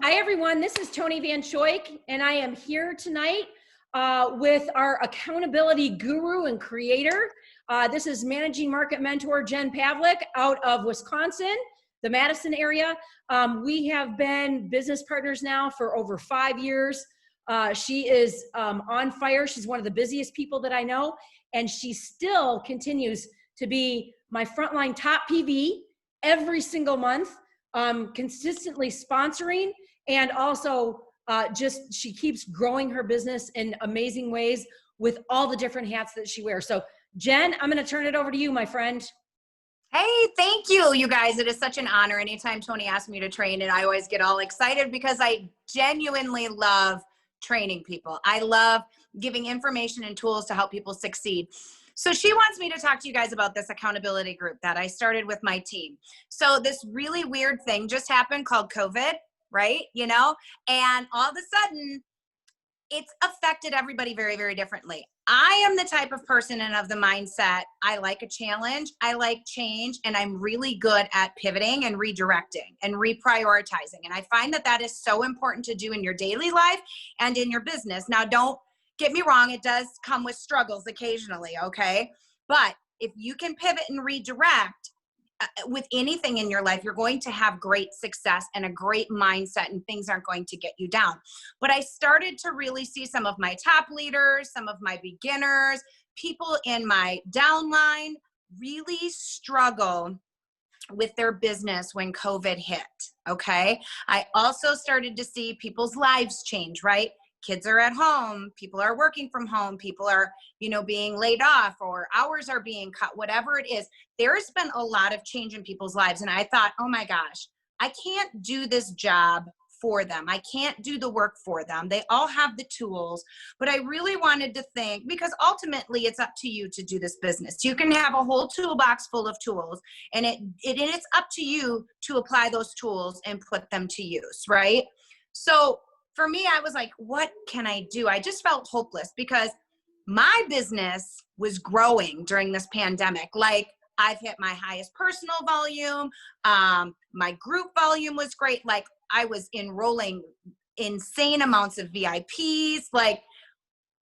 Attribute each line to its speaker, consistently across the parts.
Speaker 1: Hi, everyone. This is Tony Van Schoik, and I am here tonight with our accountability guru and creator. This is Managing Market Mentor Jen Pavlik out of Wisconsin, the Madison area. We have been business partners now for over 5 years. She is on fire. She's one of the busiest people that I know, and she still continues to be my frontline top PV every single month, consistently sponsoring, and also she keeps growing her business in amazing ways with all the different hats that she wears. So Jen, I'm going to turn it over to you, my friend.
Speaker 2: Hey, thank you, you guys. It is such an honor. Anytime Tony asks me to train, and I always get all excited because I genuinely love training people. I love giving information and tools to help people succeed. So she wants me to talk to you guys about this accountability group that I started with my team. So this really weird thing just happened called COVID, right? You know, and all of a sudden it's affected everybody very, very differently. I am the type of person and of the mindset, I like a challenge, I like change, and I'm really good at pivoting and redirecting and reprioritizing. And I find that that is so important to do in your daily life and in your business. Now, don't get me wrong, it does come with struggles occasionally, okay? But if you can pivot and redirect with anything in your life, you're going to have great success and a great mindset, and things aren't going to get you down. But I started to really see some of my top leaders, some of my beginners, people in my downline really struggle with their business when COVID hit, okay? I also started to see people's lives change, right? Kids are at home, people are working from home, people are, being laid off, or hours are being cut, whatever it is. There's been a lot of change in people's lives. And I thought, oh my gosh, I can't do this job for them. I can't do the work for them. They all have the tools, but I really wanted to think, because ultimately it's up to you to do this business. You can have a whole toolbox full of tools, and it's up to you to apply those tools and put them to use, right? So for me, I was like, what can I do? I just felt hopeless because my business was growing during this pandemic. Like, I've hit my highest personal volume. My group volume was great. Like, I was enrolling insane amounts of VIPs. Like,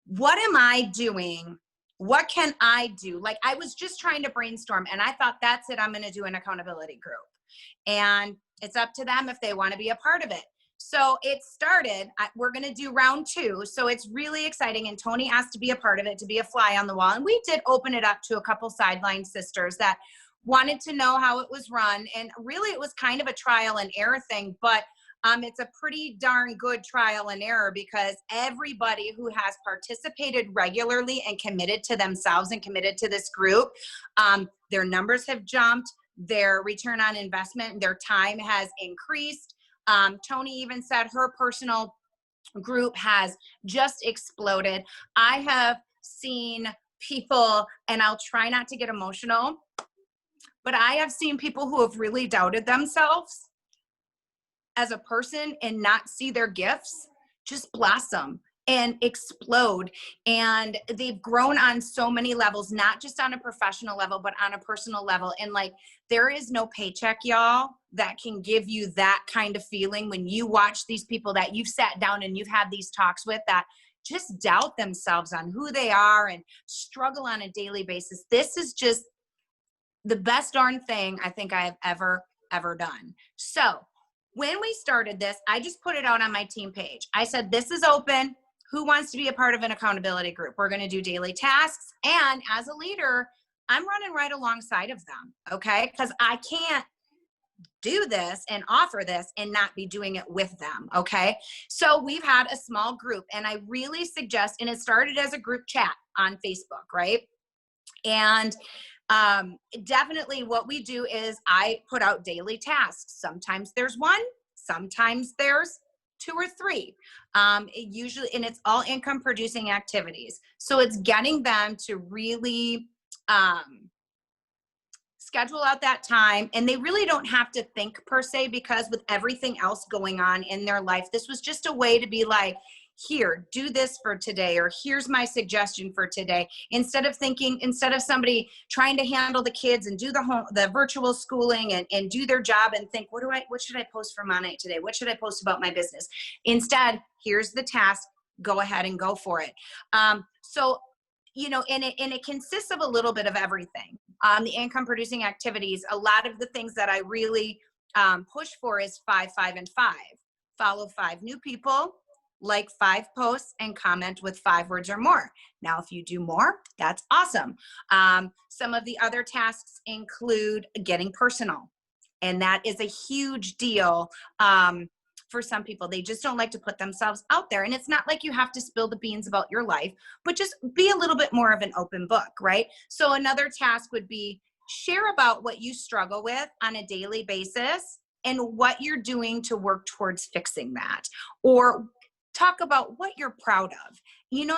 Speaker 2: what am I doing? What can I do? Like, I was just trying to brainstorm, and I thought, that's it. I'm going to do an accountability group, and it's up to them if they want to be a part of it. So it started, we're going to do round 2. So it's really exciting. And Tony asked to be a part of it, to be a fly on the wall. And we did open it up to a couple sideline sisters that wanted to know how it was run. And really, it was kind of a trial and error thing, but it's a pretty darn good trial and error, because everybody who has participated regularly and committed to themselves and committed to this group, their numbers have jumped, their return on investment, their time has increased. Tony even said her personal group has just exploded. I have seen people, and I'll try not to get emotional, but I have seen people who have really doubted themselves as a person and not see their gifts just blossom and explode. And they've grown on so many levels, not just on a professional level, but on a personal level. And like, there is no paycheck, y'all, that can give you that kind of feeling when you watch these people that you've sat down and you've had these talks with that just doubt themselves on who they are and struggle on a daily basis. This is just the best darn thing I think I have ever done. So when we started this, I just put it out on my team page. I said, this is open. Who wants to be a part of an accountability group? We're going to do daily tasks. And as a leader, I'm running right alongside of them, okay? Because I can't do this and offer this and not be doing it with them, okay? So we've had a small group, and I really suggest, and it started as a group chat on Facebook, right? And definitely what we do is I put out daily tasks. Sometimes there's 1, sometimes there's 2 or 3. Usually, and it's all income producing activities. So it's getting them to really schedule out that time, and they really don't have to think per se, because with everything else going on in their life, this was just a way to be like, here, do this for today, or here's my suggestion for today. Instead of somebody trying to handle the kids and do the virtual schooling and do their job and think, what should I post for Monite today? What should I post about my business? Instead, here's the task, go ahead and go for it. So, and it consists of a little bit of everything. The income producing activities, a lot of the things that I really push for is 5, 5, and 5. Follow 5 new people, like 5 posts, and comment with 5 words or more. Now, if you do more, that's awesome. Some of the other tasks include getting personal, and that is a huge deal. For some people, they just don't like to put themselves out there. And it's not like you have to spill the beans about your life, but just be a little bit more of an open book, right? So another task would be share about what you struggle with on a daily basis and what you're doing to work towards fixing that. Or talk about what you're proud of.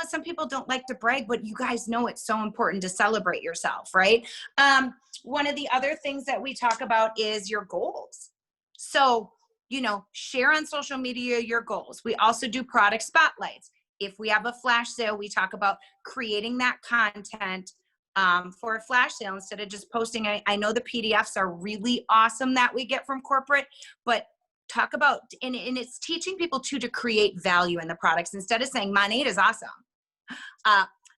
Speaker 2: Some people don't like to brag, but you guys know it's so important to celebrate yourself, right? One of the other things that we talk about is your goals. So, share on social media your goals. We also do product spotlights. If we have a flash sale, we talk about creating that content for a flash sale instead of just posting. I know the PDFs are really awesome that we get from corporate, but talk about, and it's teaching people to create value in the products instead of saying Monite is awesome.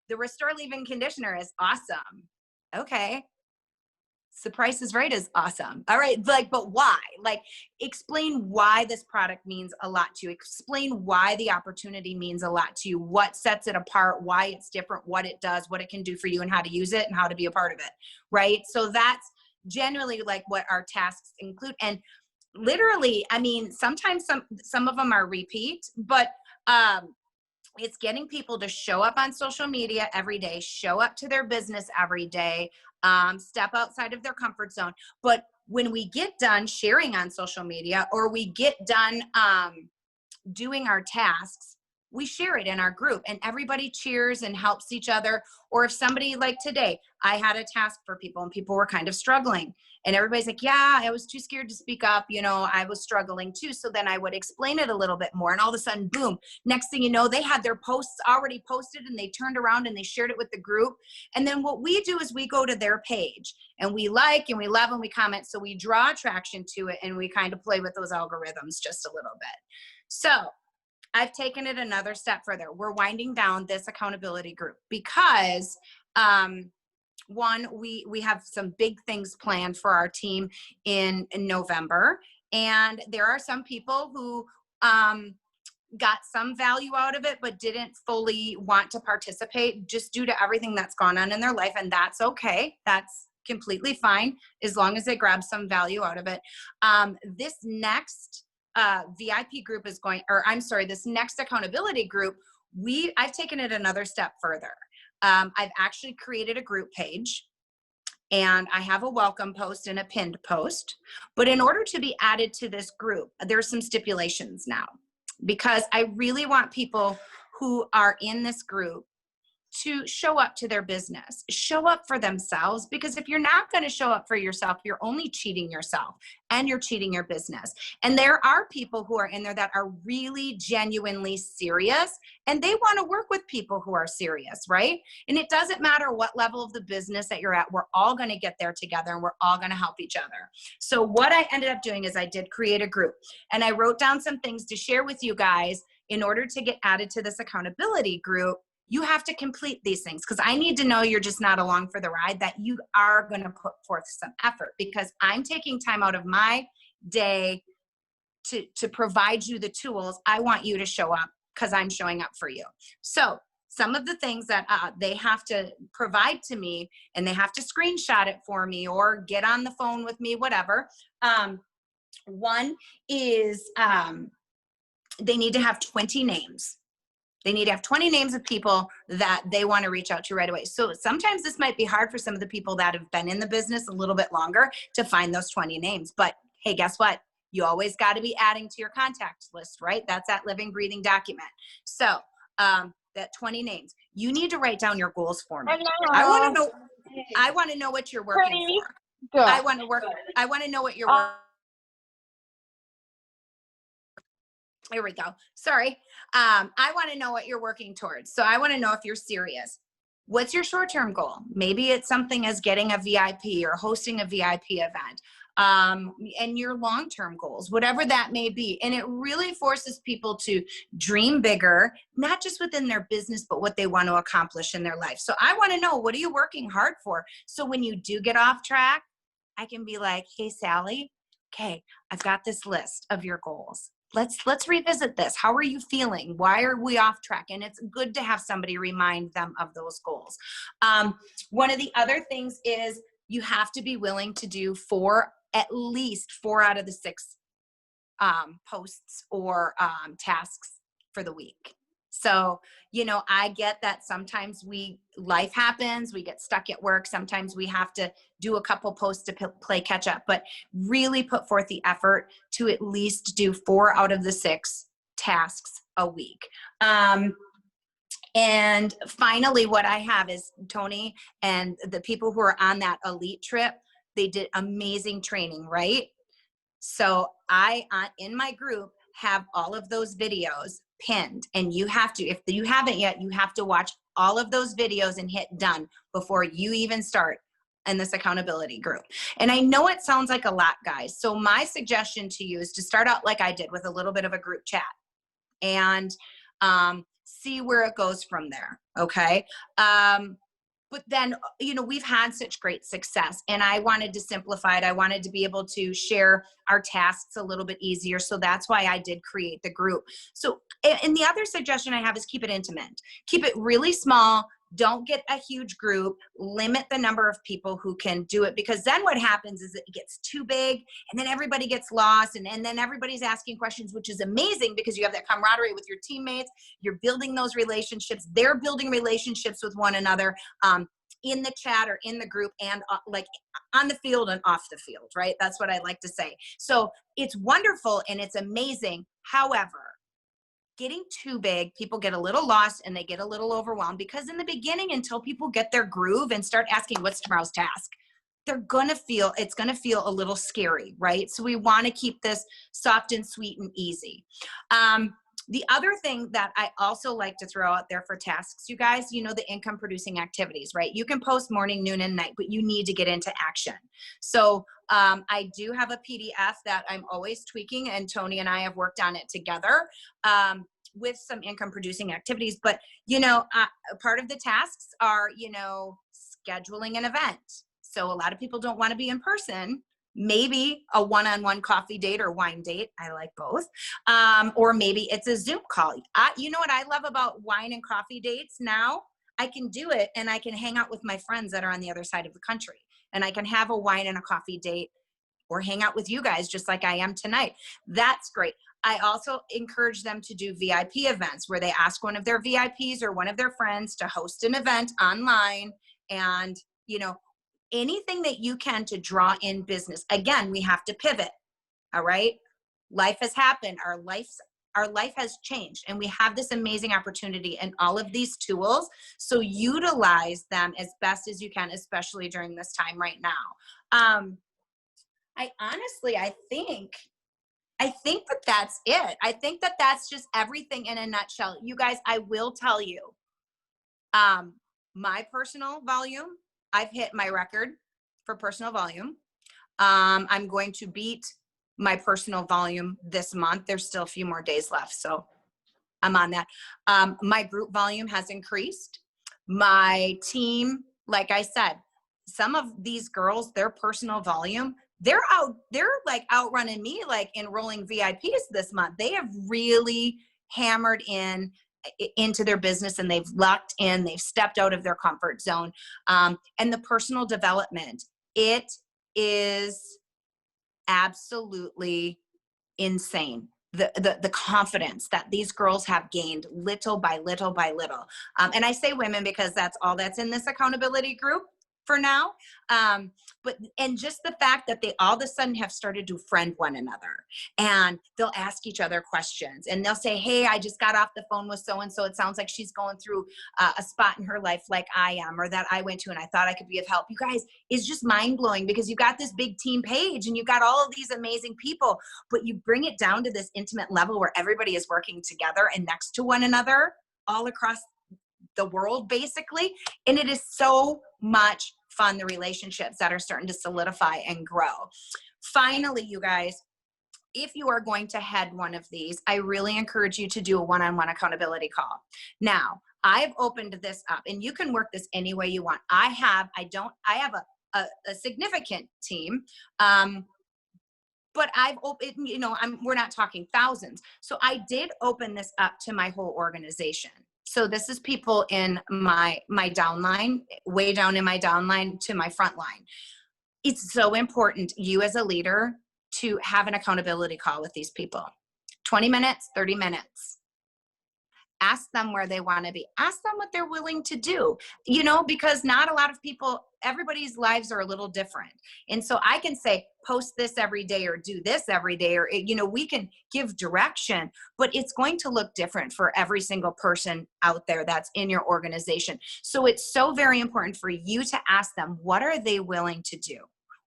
Speaker 2: The Restore Leave-In Conditioner is awesome. Okay. The Price is Right is awesome. All right. But why? Explain why this product means a lot to you. Explain why the opportunity means a lot to you, what sets it apart, why it's different, what it does, what it can do for you, and how to use it and how to be a part of it. Right. So that's generally what our tasks include. And literally, sometimes some of them are repeat, but it's getting people to show up on social media every day, show up to their business every day, step outside of their comfort zone. But when we get done sharing on social media, or we get done doing our tasks, we share it in our group and everybody cheers and helps each other. Or if somebody, like today, I had a task for people and people were kind of struggling and everybody's like, yeah, I was too scared to speak up. I was struggling too. So then I would explain it a little bit more, and all of a sudden, boom, next thing you know, they had their posts already posted and they turned around and they shared it with the group. And then what we do is we go to their page and we like and we love and we comment. So we draw attraction to it and we kind of play with those algorithms just a little bit. So I've taken it another step further. We're winding down this accountability group because one, we have some big things planned for our team in November. And there are some people who got some value out of it, but didn't fully want to participate just due to everything that's gone on in their life. And that's okay. That's completely fine as long as they grab some value out of it. This next VIP group is this next accountability group, I've taken it another step further. I've actually created a group page and I have a welcome post and a pinned post. But in order to be added to this group, there's some stipulations now, because I really want people who are in this group to show up to their business, show up for themselves, because if you're not going to show up for yourself, you're only cheating yourself and you're cheating your business. And there are people who are in there that are really genuinely serious and they want to work with people who are serious, right? And it doesn't matter what level of the business that you're at, we're all going to get there together and we're all going to help each other. So what I ended up doing is I did create a group and I wrote down some things to share with you guys. In order to get added to this accountability group, you have to complete these things, because I need to know you're just not along for the ride, that you are going to put forth some effort, because I'm taking time out of my day to provide you the tools. I want you to show up because I'm showing up for you. So some of the things that they have to provide to me, and they have to screenshot it for me or get on the phone with me, whatever. One is they need to have 20 names. They need to have 20 names of people that they want to reach out to right away. So sometimes this might be hard for some of the people that have been in the business a little bit longer to find those 20 names. But hey, guess what? You always got to be adding to your contact list, right? That's that living, breathing document. So that 20 names, you need to write down your goals for me.
Speaker 3: Hello.
Speaker 2: I want to know what you're working for.
Speaker 3: Good.
Speaker 2: I want to know what you're working. Here we go. Sorry. I want to know what you're working towards. So I want to know if you're serious. What's your short-term goal? Maybe it's something as getting a VIP or hosting a VIP event, and your long-term goals, whatever that may be. And it really forces people to dream bigger, not just within their business, but what they want to accomplish in their life. So I want to know, what are you working hard for? So when you do get off track, I can be like, hey, Sally, okay, I've got this list of your goals. Let's revisit this. How are you feeling? Why are we off track? And it's good to have somebody remind them of those goals. One of the other things is you have to be willing to do at least 4 out of the 6 posts or tasks for the week. So, I get that sometimes life happens, we get stuck at work. Sometimes we have to do a couple posts to play catch up, but really put forth the effort to at least do 4 out of the 6 tasks a week. And finally, what I have is Tony and the people who are on that elite trip, they did amazing training, right? So in my group, have all of those videos pinned, and you have to, if you haven't yet, you have to watch all of those videos and hit done before you even start in this accountability group. And I know it sounds like a lot, guys. So my suggestion to you is to start out like I did, with a little bit of a group chat, and see where it goes from there. Okay. But then, we've had such great success, and I wanted to simplify it. I wanted to be able to share our tasks a little bit easier. So that's why I did create the group. So, and the other suggestion I have is keep it intimate. Keep it really small. Don't get a huge group. Limit the number of people who can do it, because then what happens is it gets too big, and then everybody gets lost, and then everybody's asking questions, which is amazing because you have that camaraderie with your teammates. You're building those relationships. They're building relationships with one another in the chat or in the group, and like on the field and off the field, right? That's what I like to say. So it's wonderful and it's amazing. However, getting too big, people get a little lost and they get a little overwhelmed, because in the beginning, until people get their groove and start asking what's tomorrow's task, it's going to feel a little scary, right? So we want to keep this soft and sweet and easy. The other thing that I also like to throw out there for tasks, you guys, the income producing activities, right? You can post morning, noon, and night, but you need to get into action. So I do have a PDF that I'm always tweaking, and Tony and I have worked on it together with some income producing activities. But, part of the tasks are, scheduling an event. So a lot of people don't want to be in person. Maybe a one-on-one coffee date or wine date. I like both. Or maybe it's a Zoom call. You know what I love about wine and coffee dates now? I can do it, and I can hang out with my friends that are on the other side of the country, and I can have a wine and a coffee date, or hang out with you guys just like I am tonight. That's great. I also encourage them to do VIP events, where they ask one of their VIPs or one of their friends to host an event online, and, anything that you can to draw in business. Again, we have to pivot. All right. Life has happened. Our life has changed, and we have this amazing opportunity and all of these tools. So utilize them as best as you can, especially during this time right now. I think that that's it. I think that that's just everything in a nutshell. You guys, I will tell you, my personal volume, I've hit my record for personal volume. I'm going to beat my personal volume this month. There's still a few more days left, so I'm on that. My group volume has increased. My team, like I said, some of these girls, their personal volume, they're like outrunning me, like enrolling VIPs this month. They have really hammered into their business, and they've locked in, they've stepped out of their comfort zone. And the personal development, it is absolutely insane. The confidence that these girls have gained little by little by little. And I say women because that's all that's in this accountability group. for now. And just the fact that they all of a sudden have started to friend one another, and they'll ask each other questions, and they'll say, hey, I just got off the phone with so-and-so. It sounds like she's going through a spot in her life like I am, or that I went to, and I thought I could be of help. You guys, it's just mind blowing, because you got this big team page and you got all of these amazing people, but you bring it down to this intimate level where everybody is working together and next to one another all across the world, basically. And it is so much fun, the relationships that are starting to solidify and grow. Finally, you guys, if you are going to head one of these, I really encourage you to do a one-on-one accountability call. Now, I've opened this up, and you can work this any way you want. I have a significant team, but I've opened, we're not talking thousands. So I did open this up to my whole organization. So this is people in my downline, way down in my downline to my front line. It's so important, you as a leader, to have an accountability call with these people. 20 minutes, 30 minutes. Ask them where they want to be. Ask them what they're willing to do, because not a lot of people, everybody's lives are a little different. And so I can say, post this every day or do this every day, or, we can give direction, but it's going to look different for every single person out there that's in your organization. So it's so very important for you to ask them, what are they willing to do?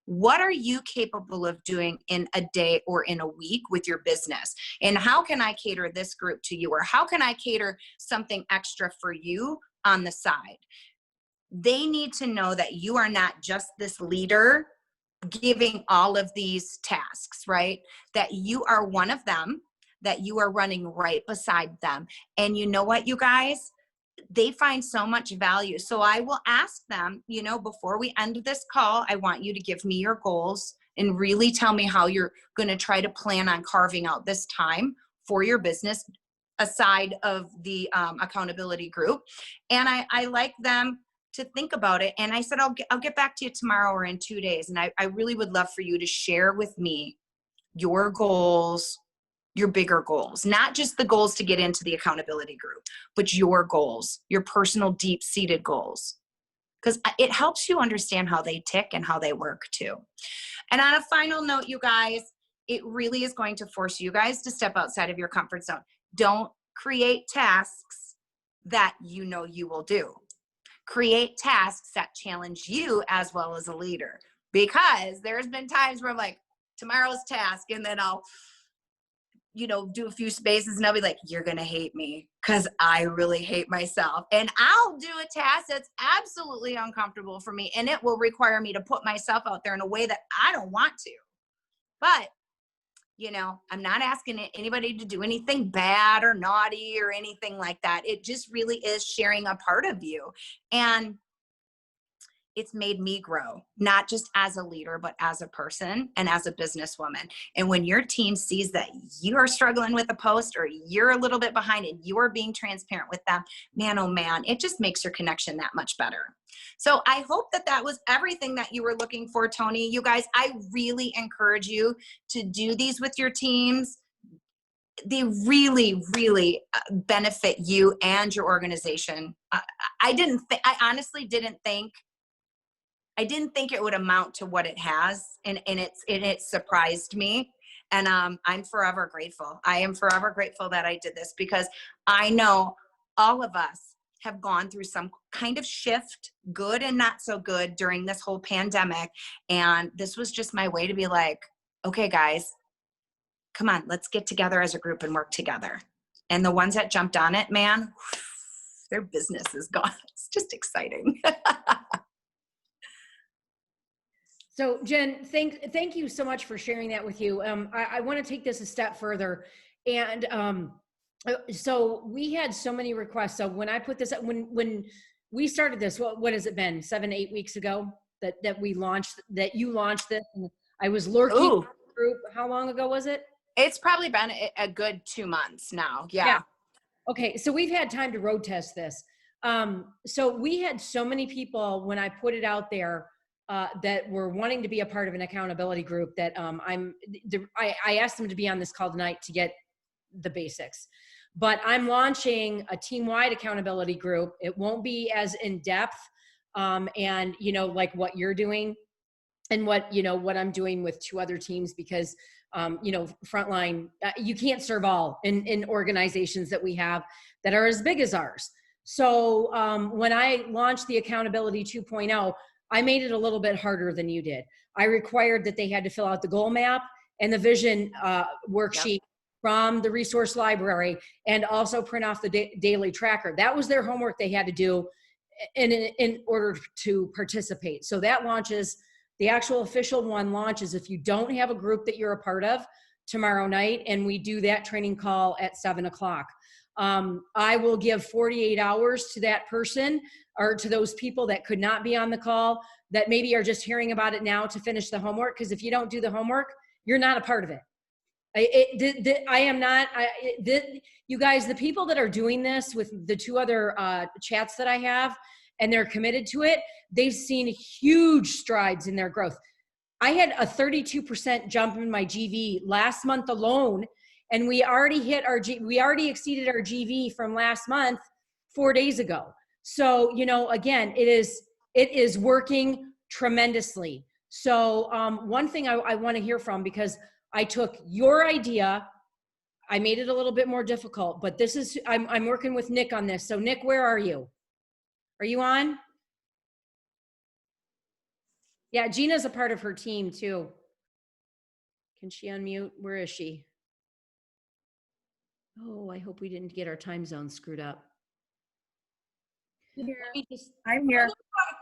Speaker 2: What are you capable of doing in a day or in a week with your business? And how can I cater this group to you? Or how can I cater something extra for you on the side? They need to know that you are not just this leader giving all of these tasks, right? That you are one of them, that you are running right beside them. And you know what, you guys? They find so much value. So I will ask them, before we end this call, I want you to give me your goals and really tell me how you're going to try to plan on carving out this time for your business aside of the accountability group. And I like them to think about it. And I said, I'll get back to you tomorrow or in 2 days. And I really would love for you to share with me your goals, your bigger goals, not just the goals to get into the accountability group, but your goals, your personal deep-seated goals, because it helps you understand how they tick and how they work too. And on a final note, you guys, it really is going to force you guys to step outside of your comfort zone. Don't create tasks that you will do. Create tasks that challenge you as well as a leader, because there's been times where I'm like, tomorrow's task, and then I'll do a few spaces and I'll be like, you're going to hate me because I really hate myself. And I'll do a task that's absolutely uncomfortable for me, and it will require me to put myself out there in a way that I don't want to. But, I'm not asking anybody to do anything bad or naughty or anything like that. It just really is sharing a part of you. And it's made me grow, not just as a leader, but as a person and as a businesswoman. And when your team sees that you are struggling with a post, or you're a little bit behind and you are being transparent with them, man, oh man, it just makes your connection that much better. So I hope that was everything that you were looking for, Tony. You guys, I really encourage you to do these with your teams. They really, really benefit you and your organization. I honestly didn't think it would amount to what it has, and it surprised me. And I'm forever grateful. I am forever grateful that I did this, because I know all of us have gone through some kind of shift, good and not so good, during this whole pandemic. And this was just my way to be like, okay, guys, come on, let's get together as a group and work together. And the ones that jumped on it, man, their business is gone. It's just exciting.
Speaker 1: So Jen, thank you so much for sharing that with you. I want to take this a step further. And so we had so many requests. So when I put this up, when we started this, what has it been, 7-8 weeks ago that you launched this? And I was lurking in the group. How long ago was it?
Speaker 2: It's probably been a good 2 months now. Yeah.
Speaker 1: Okay. So we've had time to road test this. So we had so many people when I put it out there that were wanting to be a part of an accountability group that I asked them to be on this call tonight to get the basics. But I'm launching a team-wide accountability group. It won't be as in-depth and, you know, like what you're doing and what, you know, what I'm doing with 2 other teams, because, you know, frontline, you can't serve all in organizations that we have that are as big as ours. So when I launched the Accountability 2.0, I made it a little bit harder than you did. I required that they had to fill out the goal map and the vision worksheet from the resource library, and also print off the daily tracker. That was their homework they had to do in order to participate. So that launches, the actual official one launches, if you don't have a group that you're a part of, tomorrow night, and we do that training call at 7:00. I will give 48 hours to that person, or to those people that could not be on the call, that maybe are just hearing about it now, to finish the homework. Because if you don't do the homework, you're not a part of it. I am not, you guys, the people that are doing this with the 2 other chats that I have, and they're committed to it, they've seen huge strides in their growth. I had a 32% jump in my GV last month alone, and we already exceeded our GV from last month 4 days ago. So, you know, again, it is working tremendously. So one thing I want to hear from, because I took your idea, I made it a little bit more difficult, but this is, I'm working with Nick on this. So Nick, where are you? Are you on? Yeah, Gina's a part of her team too. Can she unmute? Where is she? Oh, I hope we didn't get our time zone screwed up.
Speaker 2: Here. I'm here.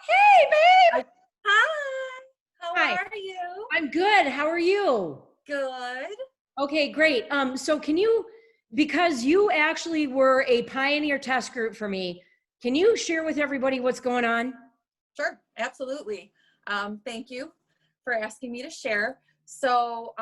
Speaker 1: Hey, babe.
Speaker 2: Hi. How
Speaker 1: Hi.
Speaker 2: are you?
Speaker 1: I'm good. How are you?
Speaker 2: Good.
Speaker 1: Okay, great. So can you, because you actually were a pioneer test group for me, can you share with everybody what's going on?
Speaker 3: Sure, absolutely. Thank you for asking me to share. So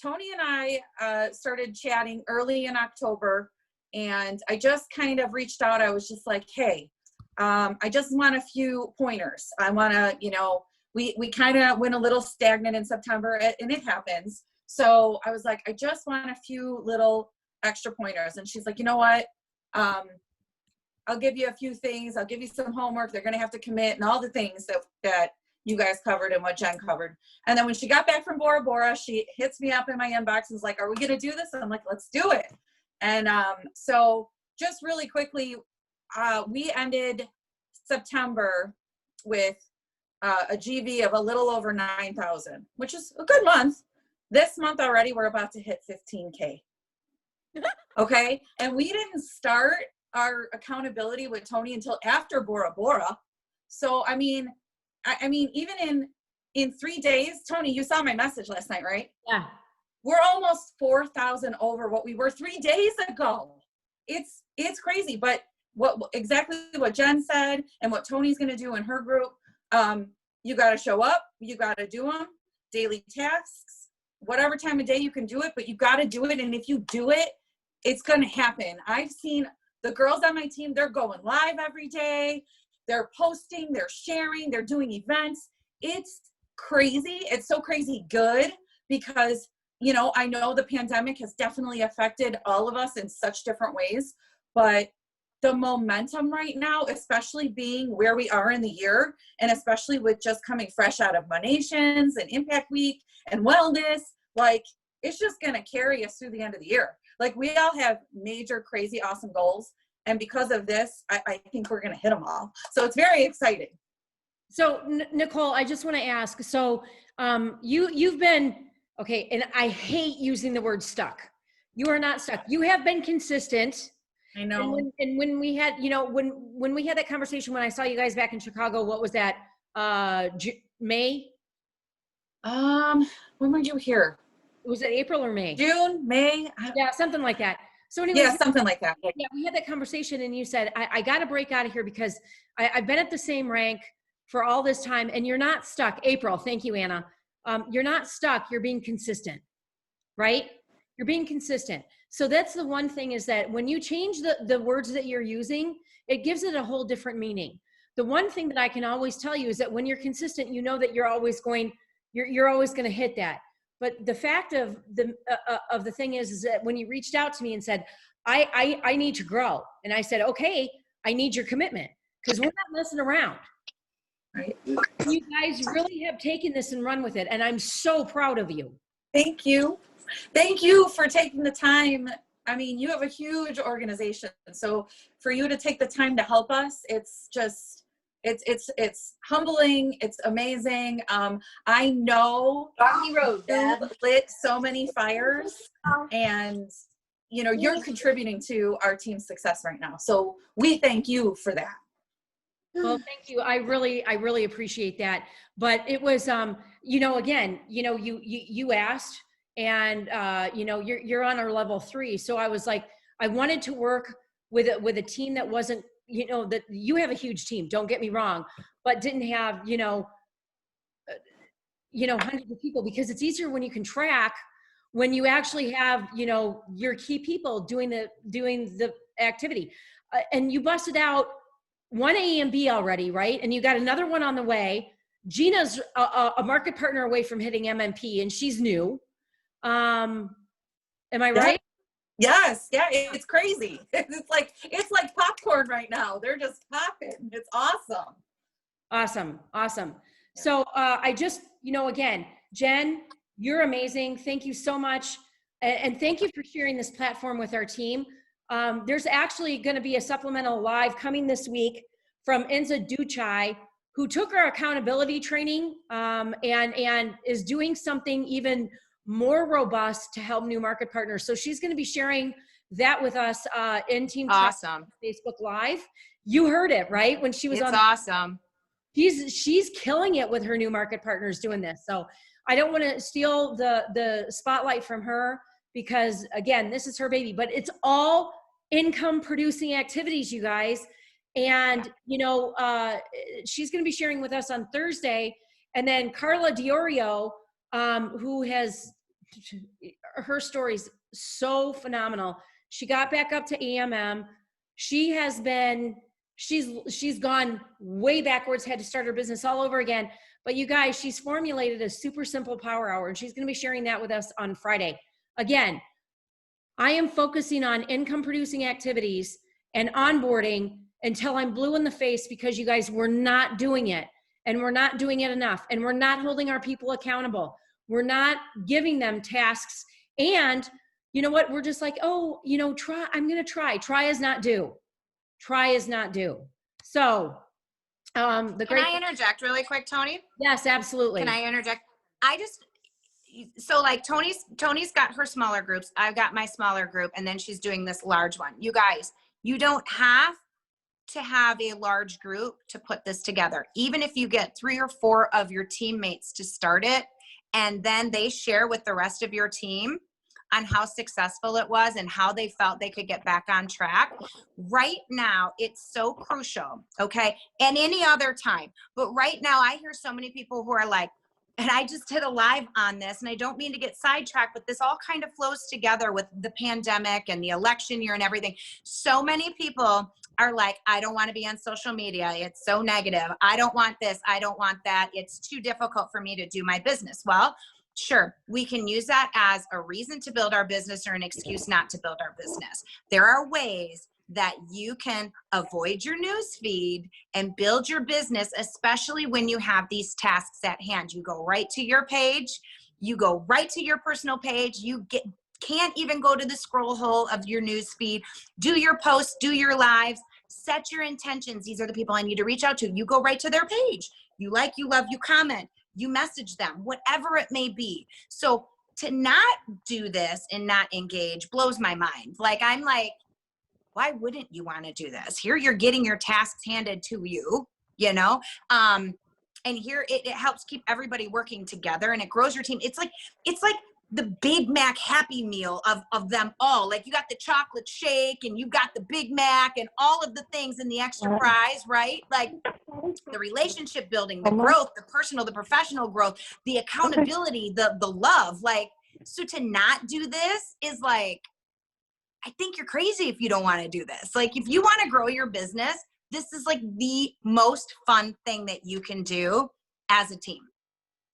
Speaker 3: Tony and I started chatting early in October, and I just kind of reached out. I was just like, hey, I just want a few pointers. I want to, you know, we kind of went a little stagnant in September, and it happens. So I was like, I just want a few little extra pointers. And she's like, you know what? I'll give you a few things. I'll give you some homework. They're going to have to commit, and all the things that you guys covered and what Jen covered. And then when she got back from Bora Bora, she hits me up in my inbox and is like, are we going to do this? And I'm like, let's do it. And so just really quickly, we ended September with a GV of a little over 9,000, which is a good month. This month already, we're about to hit 15K. Okay. And we didn't start our accountability with Tony until after Bora Bora. So, I mean, even in 3 days, Tony, you saw my message last night, right?
Speaker 1: Yeah.
Speaker 3: We're almost 4,000 over what we were 3 days ago. It's crazy, but exactly what Jen said and what Tony's going to do in her group, you got to show up, you got to do them, daily tasks, whatever time of day you can do it, but you got to do it. And if you do it, it's going to happen. I've seen the girls on my team, they're going live every day. They're posting, they're sharing, they're doing events. It's crazy. It's so crazy good, because, you know, I know the pandemic has definitely affected all of us in such different ways, but the momentum right now, especially being where we are in the year, and especially with just coming fresh out of Monations and Impact Week and wellness, like, it's just going to carry us through the end of the year. Like, we all have major, crazy, awesome goals. And because of this, I think we're going to hit them all. So it's very exciting.
Speaker 1: So Nicole, I just want to ask, so you've been, okay, and I hate using the word stuck. You are not stuck. You have been consistent.
Speaker 3: I know.
Speaker 1: And when we had, you know, when we had that conversation, when I saw you guys back in Chicago, what was that? May?
Speaker 3: When were you here?
Speaker 1: Was it April or May?
Speaker 3: June, May?
Speaker 1: Yeah, something like that. So anyways,
Speaker 3: Yeah, something like that.
Speaker 1: Yeah, we had that conversation, and you said, I got to break out of here, because I've been at the same rank for all this time, and you're not stuck. April, thank you, Anna. You're not stuck. You're being consistent, right? You're being consistent. So that's the one thing, is that when you change the words that you're using, it gives it a whole different meaning. The one thing that I can always tell you is that when you're consistent, you know that you're always going to hit that. But the fact of the thing is that when you reached out to me and said, I need to grow. And I said, okay, I need your commitment, because we're not messing around.
Speaker 3: Right.
Speaker 1: You guys really have taken this and run with it, and I'm so proud of you.
Speaker 3: Thank you. Thank you for taking the time. I mean, you have a huge organization. So for you to take the time to help us, it's just, it's humbling. It's amazing. I know
Speaker 2: Rocky Road,
Speaker 3: you
Speaker 2: Dad.
Speaker 3: lit so many fires, and you know, you're contributing to our team's success right now. So we thank you for that.
Speaker 1: Well, thank you. I really appreciate that. But it was, you know, again, you know, you asked, and you know, you're on our level 3. So I was like, I wanted to work with a team that wasn't, you know, that you have a huge team. Don't get me wrong, but didn't have, you know, hundreds of people, because it's easier when you can track, when you actually have, you know, your key people doing the activity, and you busted out one A and B already, right? And you got another one on the way. Gina's a market partner away from hitting MMP, and she's new. Am I right?
Speaker 3: Yes, yeah, it's crazy. It's like popcorn right now. They're just popping. It's awesome.
Speaker 1: Awesome. So I just, you know, again, Jen, you're amazing. Thank you so much. And thank you for sharing this platform with our team. There's actually going to be a supplemental live coming this week from Enza Duchai, who took our accountability training and is doing something even more robust to help new market partners. So she's going to be sharing that with us in Team
Speaker 2: Awesome.
Speaker 1: Facebook Live. You heard it, right? When she was on.
Speaker 2: Awesome.
Speaker 1: She's killing it with her new market partners doing this. So I don't want to steal the spotlight from her, because again, this is her baby, but it's all income producing activities, you guys. And, you know, she's going to be sharing with us on Thursday. And then Carla Diorio, who has, her story's so phenomenal. She got back up to AMM. She has been, she's gone way backwards, had to start her business all over again. But you guys, she's formulated a super simple power hour, and she's going to be sharing that with us on Friday. Again, I am focusing on income producing activities and onboarding until I'm blue in the face, because you guys, we're not doing it, and we're not doing it enough, and we're not holding our people accountable. We're not giving them tasks. And you know what? We're just like, oh, you know, I'm going to try. Try is not do. Try is not do. So,
Speaker 2: Can I interject really quick, Tony?
Speaker 1: Yes, absolutely.
Speaker 2: Can I interject? So like Tony's got her smaller groups. I've got my smaller group, and then she's doing this large one. You guys, you don't have to have a large group to put this together. Even if you get 3 or 4 of your teammates to start it, and then they share with the rest of your team on how successful it was and how they felt they could get back on track. Right now, it's so crucial, okay? And any other time. But right now, I hear so many people who are like, and I just did a live on this, and I don't mean to get sidetracked, but this all kind of flows together with the pandemic and the election year and everything. So many people are like, I don't want to be on social media. It's so negative. I don't want this. I don't want that. It's too difficult for me to do my business. Well, sure, we can use that as a reason to build our business or an excuse not to build our business. There are ways that you can avoid your news feed and build your business, especially when you have these tasks at hand. You go right to your page, you go right to your personal page, can't even go to the scroll hole of your news feed, do your posts, do your lives, set your intentions. These are the people I need to reach out to. You go right to their page. You like, you love, you comment, you message them, whatever it may be. So to not do this and not engage blows my mind. Like, I'm like, why wouldn't you want to do this? Here you're getting your tasks handed to you, you know? And here it helps keep everybody working together, and it grows your team. It's like the Big Mac Happy Meal of them all. Like, you got the chocolate shake, and you got the Big Mac and all of the things and the extra fries, right? Like, the relationship building, the growth, the personal, the professional growth, the accountability, the love. Like, so to not do this is like, I think you're crazy if you don't want to do this. Like, if you want to grow your business, this is like the most fun thing that you can do as a team.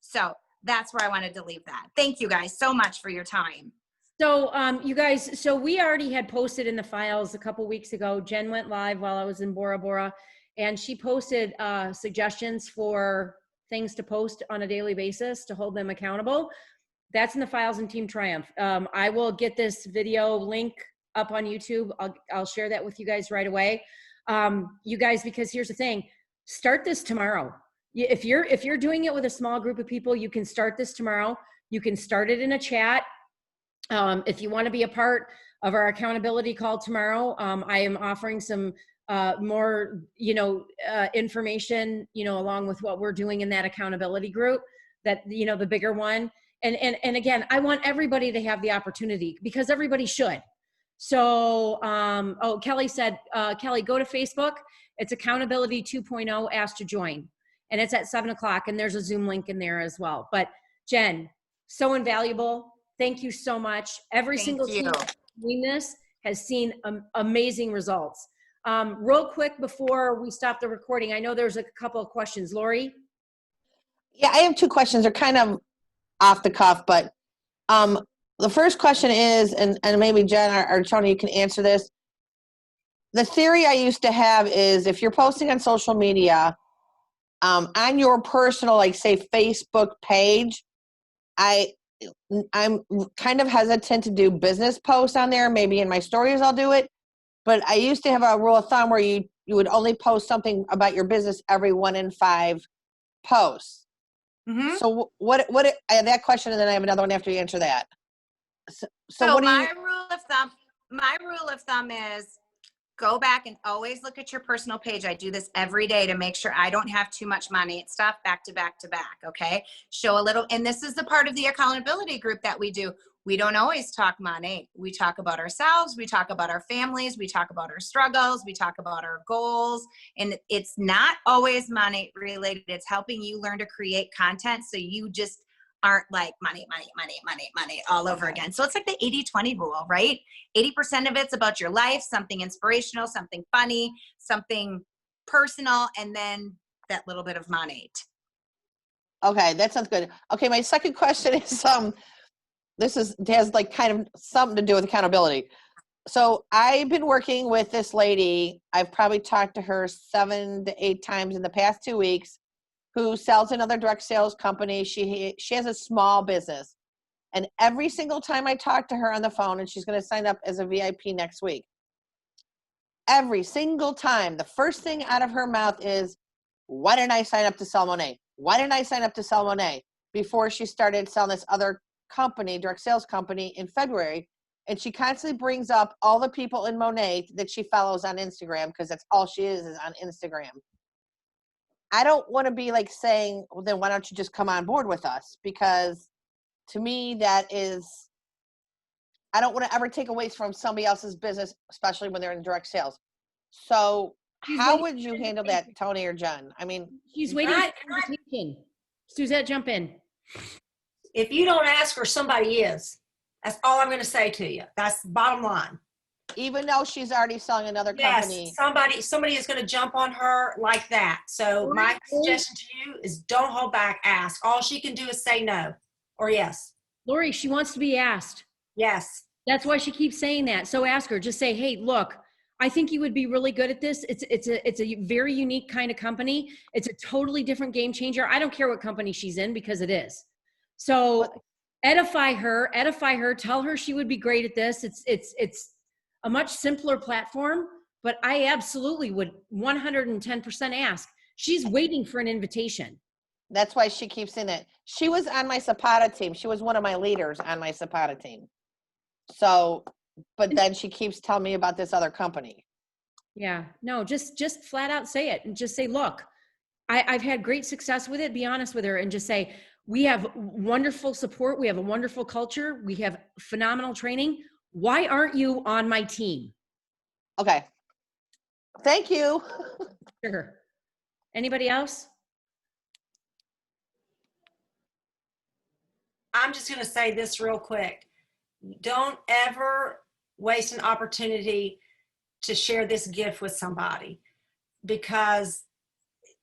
Speaker 2: So that's where I wanted to leave that. Thank you guys so much for your time.
Speaker 1: So you guys, so we already had posted in the files a couple weeks ago. Jen went live while I was in Bora Bora, and she posted suggestions for things to post on a daily basis to hold them accountable. That's in the Files and Team Triumph. I will get this video link up on YouTube. I'll share that with you guys right away. You guys, because here's the thing, start this tomorrow. If you're doing it with a small group of people, you can start this tomorrow. You can start it in a chat. If you want to be a part of our accountability call tomorrow, I am offering some more, information, along with what we're doing in that accountability group, that, the bigger one. And again, I want everybody to have the opportunity, because everybody should. So, Kelly said, Kelly, go to Facebook. It's Accountability 2.0, ask to join. And it's at 7:00, and there's a Zoom link in there as well. But Jen, so invaluable. Thank you so much. Every single team doing this has seen amazing results. Real quick before we stop the recording, I know there's a couple of questions. Lori?
Speaker 4: Yeah, I have two questions. They're kind of off the cuff, but the first question is, and maybe Jen or Tony, you can answer this. The theory I used to have is, if you're posting on social media, on your personal, like say Facebook page, I'm kind of hesitant to do business posts on there. Maybe in my stories I'll do it, but I used to have a rule of thumb where you would only post something about your business every 1 in 5 posts. Mm-hmm. So what I have that question, and then I have another one after you answer that. So what
Speaker 2: my rule of thumb is, go back and always look at your personal page. I do this every day to make sure I don't have too much money stuff back to back to back. Okay. Show a little, and this is the part of the accountability group that we do. We don't always talk money. We talk about ourselves. We talk about our families. We talk about our struggles. We talk about our goals. And it's not always money related. It's helping you learn to create content, so you just aren't like money all over again. So it's like the 80-20 rule, right? 80% of it's about your life, something inspirational, something funny, something personal, and then that little bit of money.
Speaker 4: Okay, that sounds good. Okay, my second question is, this has like kind of something to do with accountability. So I've been working with this lady. I've probably talked to her 7 to 8 times in the past 2 weeks, who sells another direct sales company. She has a small business. And every single time I talk to her on the phone, and she's going to sign up as a VIP next week, every single time, the first thing out of her mouth is, why didn't I sign up to sell Monet? Why didn't I sign up to sell Monet? Before she started selling this other company, direct sales company, in February. And she constantly brings up all the people in Monet that she follows on Instagram, because that's all she is on Instagram. I don't want to be like saying, well, then why don't you just come on board with us? Because to me, that is, I don't want to ever take away from somebody else's business, especially when they're in direct sales. So how would you handle that, Tony or Jen? I mean,
Speaker 1: she's waiting for the invitation. Suzette, jump in.
Speaker 5: If you don't ask her, somebody is. That's all I'm going to say to you. That's the bottom line.
Speaker 4: Even though she's already selling another company.
Speaker 5: Yes, somebody is going to jump on her like that. So my suggestion to you is, don't hold back, ask. All she can do is say no or yes.
Speaker 1: Lori, she wants to be asked.
Speaker 5: Yes.
Speaker 1: That's why she keeps saying that. So ask her, just say, hey, look, I think you would be really good at this. It's a very unique kind of company. It's a totally different game changer. I don't care what company she's in, because it is. So edify her, tell her she would be great at this. It's a much simpler platform, but I absolutely would 110% ask. She's waiting for an invitation.
Speaker 4: That's why she keeps in it. She was on my Zapata team. She was one of my leaders on my Zapata team. So, but then she keeps telling me about this other company.
Speaker 1: Yeah, no, just flat out say it, and just say, look, I've had great success with it. Be honest with her and just say, we have wonderful support. We have a wonderful culture. We have phenomenal training. Why aren't you on my team?
Speaker 4: Okay. Thank you.
Speaker 1: Sure. Anybody else?
Speaker 5: I'm just going to say this real quick. Don't ever waste an opportunity to share this gift with somebody, because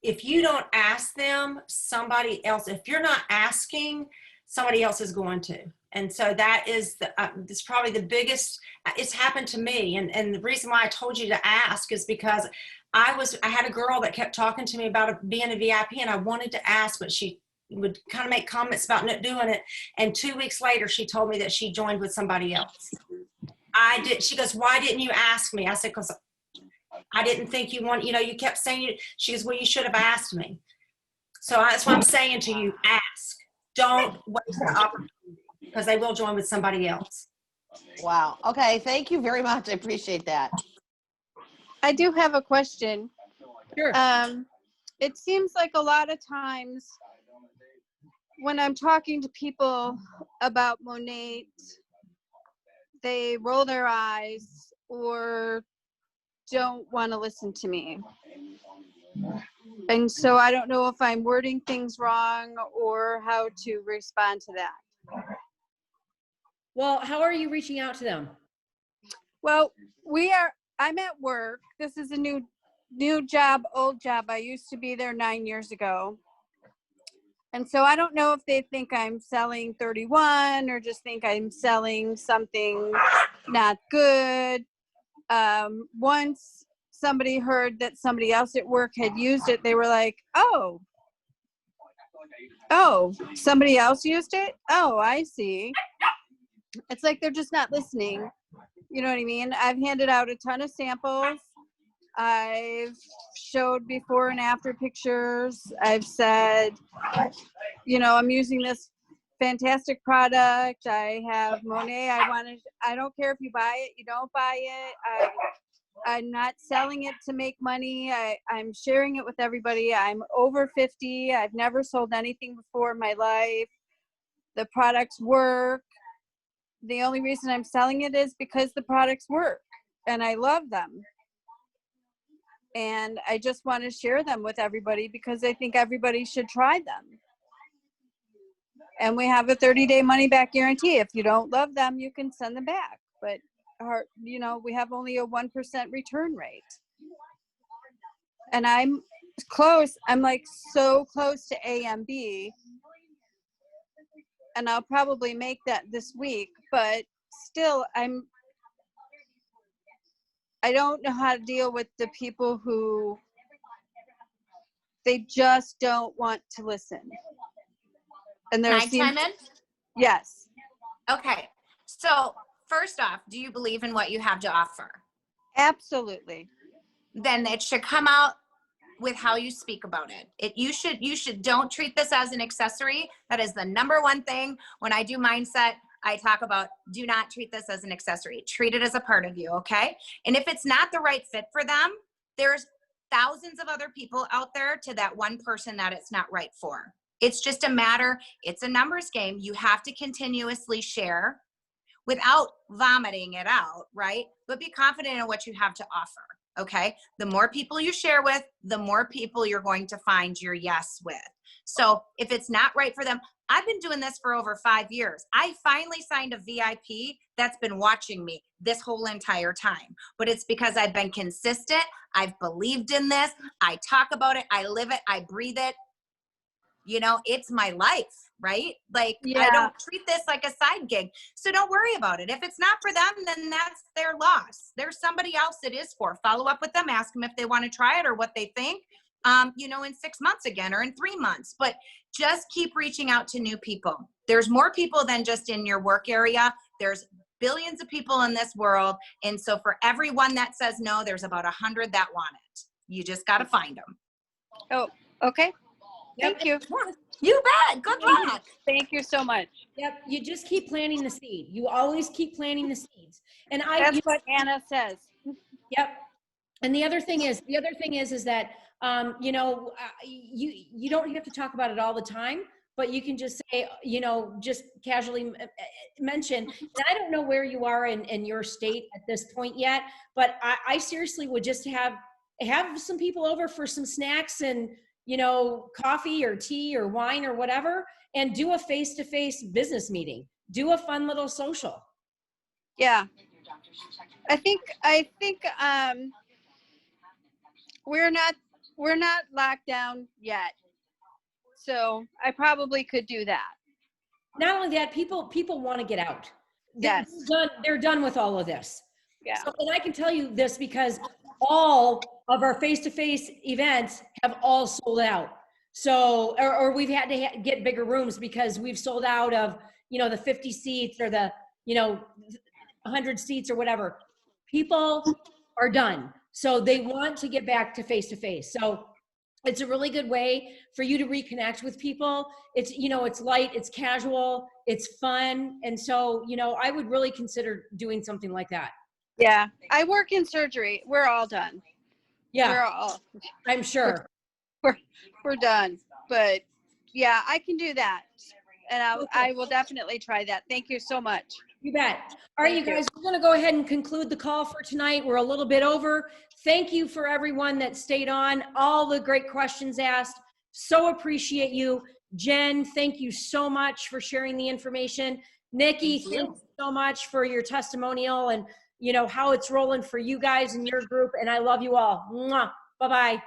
Speaker 5: if you don't ask them, somebody else, if you're not asking, somebody else is going to. And so that is it's probably the biggest, it's happened to me. And the reason why I told you to ask is because I had a girl that kept talking to me about being a VIP, and I wanted to ask, but she would kind of make comments about not doing it. And 2 weeks later, she told me that she joined with somebody else. I did. She goes, "Why didn't you ask me?" I said, "Because I didn't think you want, you kept saying it." She goes, "Well, you should have asked me." So that's what I'm saying to you. Ask. Don't waste the opportunity, because they will join with somebody else.
Speaker 4: Wow. Okay. Thank you very much. I appreciate that.
Speaker 6: I do have a question.
Speaker 1: Sure.
Speaker 6: It seems like a lot of times when I'm talking to people about Monat, they roll their eyes or don't want to listen to me. And so I don't know if I'm wording things wrong or how to respond to that.
Speaker 1: Well, how are you reaching out to them?
Speaker 6: Well, I'm at work. This is a new job, old job. I used to be there 9 years ago. And so I don't know if they think I'm selling 31 or just think I'm selling something not good. Once somebody heard that somebody else at work had used it, they were like, oh, somebody else used it? Oh, I see. It's like they're just not listening. You know what I mean? I've handed out a ton of samples. I've showed before and after pictures. I've said, I'm using this fantastic product. I have Monat. I don't care if you buy it, you don't buy it. I'm not selling it to make money. I'm sharing it with everybody. I'm over 50. I've never sold anything before in my life. The products work. The only reason I'm selling it is because the products work and I love them. And I just want to share them with everybody because I think everybody should try them. And we have a 30-day money-back guarantee. If you don't love them, you can send them back. But, we have only a 1% return rate. And I'm close. I'm like so close to A and B. And I'll probably make that this week. But still, I don't know how to deal with the people who they just don't want to listen. And
Speaker 2: Can I chime in?
Speaker 6: Yes.
Speaker 2: Okay. So first off, do you believe in what you have to offer?
Speaker 6: Absolutely.
Speaker 2: Then it should come out with how you speak about it. You should don't treat this as an accessory. That is the number one thing. When I do mindset, I talk about do not treat this as an accessory. Treat it as a part of you, okay? And if it's not the right fit for them, there's thousands of other people out there to that one person that it's not right for. It's just it's a numbers game. You have to continuously share without vomiting it out, right? But be confident in what you have to offer, okay? The more people you share with, the more people you're going to find your yes with. So if it's not right for them, I've been doing this for over 5 years. I finally signed a VIP that's been watching me this whole entire time. But it's because I've been consistent. I've believed in this. I talk about it. I live it. I breathe it. It's my life, right? Like,
Speaker 6: yeah.
Speaker 2: I don't treat this like a side gig. So don't worry about it. If it's not for them, then that's their loss. There's somebody else it is for. Follow up with them. Ask them if they want to try it or what they think. In 6 months again or in 3 months, but just keep reaching out to new people. There's more people than just in your work area. There's billions of people in this world. And so for everyone that says no, there's about 100 that want it. You just got to find them.
Speaker 6: Oh, okay. Thank you.
Speaker 2: You bet. Good luck.
Speaker 6: Thank you so much.
Speaker 1: Yep. You just keep planting the seed. You always keep planting the seeds. And
Speaker 6: That's what Anna says.
Speaker 1: Yep. And the other thing is that, you don't have to talk about it all the time, but you can just say, just casually mention, and I don't know where you are in your state at this point yet, but I seriously would just have some people over for some snacks and, coffee or tea or wine or whatever, and do a face-to-face business meeting. Do a fun little social.
Speaker 6: Yeah. I think we're not locked down yet. So I probably could do that.
Speaker 1: Not only that, people want to get out.
Speaker 6: Yes.
Speaker 1: They're done with all of this.
Speaker 6: Yeah.
Speaker 1: So, and I can tell you this because all of our face-to-face events have all sold out. So, or we've had to get bigger rooms because we've sold out of, you know, the 50 seats or the, you know, 100 seats or whatever. People are done. So they want to get back to face-to-face. So it's a really good way for you to reconnect with people. It's, you know, it's light, it's casual, it's fun. And so, you know, I would really consider doing something like that.
Speaker 6: Yeah. I work in surgery. We're all done. We're
Speaker 1: Yeah,
Speaker 6: all,
Speaker 1: I'm sure.
Speaker 6: we're done. But yeah, I can do that. And I will definitely try that. Thank you so much.
Speaker 1: You bet. All right, you guys, we're going to go ahead and conclude the call for tonight. We're a little bit over. Thank you for everyone that stayed on, all the great questions asked. So appreciate you. Jen, thank you so much for sharing the information. Nikki, thank you so much for your testimonial and, you know, how it's rolling for you guys and your group. And I love you all. Mwah. Bye-bye.